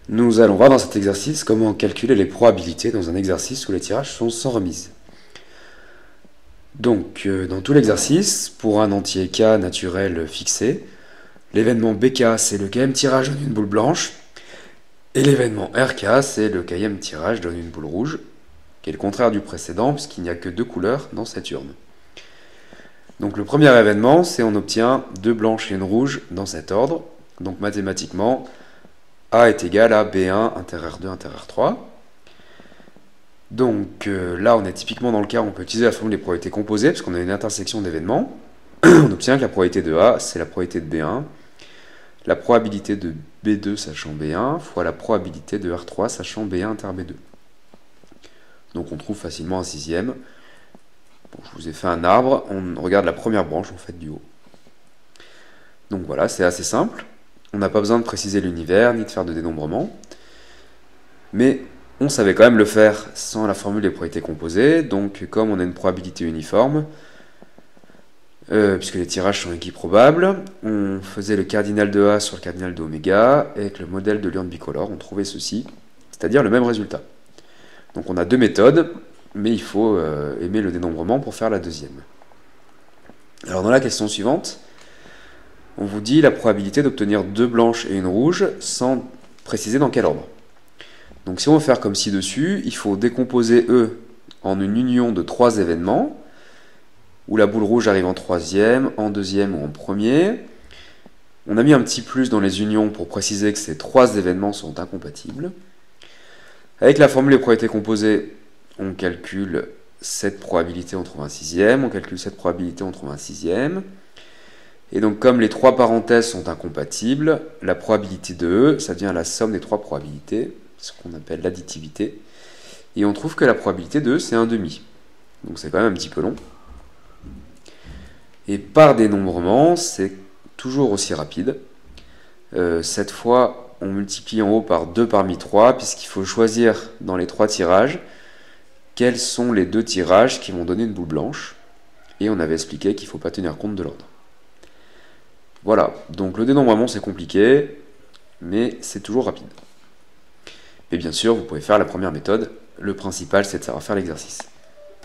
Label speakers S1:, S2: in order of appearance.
S1: Nous allons voir dans cet exercice comment calculer les probabilités dans un exercice où les tirages sont sans remise. Donc, dans tout l'exercice, pour un entier K naturel fixé, l'événement BK c'est le kème tirage donne une boule blanche, et l'événement RK c'est le kème tirage donne une boule rouge, qui est le contraire du précédent puisqu'il n'y a que deux couleurs dans cette urne. Donc le premier événement, c'est on obtient deux blanches et une rouge dans cet ordre. Donc mathématiquement, A est égal à B1 inter R2 inter R3. Donc là, on est typiquement dans le cas où on peut utiliser la formule des probabilités composées, parce qu'on a une intersection d'événements. On obtient que la probabilité de A, c'est la probabilité de B1, la probabilité de B2 sachant B1, fois la probabilité de R3 sachant B1 inter B2. Donc on trouve facilement un sixième. Bon, je vous ai fait un arbre, on regarde la première branche en fait du haut. Donc voilà, c'est assez simple. On n'a pas besoin de préciser l'univers, ni de faire de dénombrement. Mais on savait quand même le faire sans la formule des probabilités composées. Donc comme on a une probabilité uniforme, puisque les tirages sont équiprobables, on faisait le cardinal de A sur le cardinal d'oméga, et avec le modèle de l'urne bicolore, on trouvait ceci, c'est-à-dire le même résultat. Donc on a deux méthodes, mais il faut aimer le dénombrement pour faire la deuxième. Alors dans la question suivante, on vous dit la probabilité d'obtenir deux blanches et une rouge sans préciser dans quel ordre. Donc si on veut faire comme ci-dessus, il faut décomposer E en une union de trois événements, où la boule rouge arrive en troisième, en deuxième ou en premier. On a mis un petit plus dans les unions pour préciser que ces trois événements sont incompatibles. Avec la formule des probabilités composées, on calcule cette probabilité, on trouve un sixième, on calcule cette probabilité, on trouve un sixième. Et donc comme les trois parenthèses sont incompatibles, la probabilité de E, ça devient la somme des trois probabilités, ce qu'on appelle l'additivité. Et on trouve que la probabilité de E, c'est 1/2. Donc c'est quand même un petit peu long. Et par dénombrement, c'est toujours aussi rapide. Cette fois, on multiplie en haut par 2 parmi 3, puisqu'il faut choisir dans les trois tirages quels sont les deux tirages qui vont donner une boule blanche. Et on avait expliqué qu'il ne faut pas tenir compte de l'ordre. Voilà, donc le dénombrement c'est compliqué, mais c'est toujours rapide. Et bien sûr, vous pouvez faire la première méthode. Le principal, c'est de savoir faire l'exercice.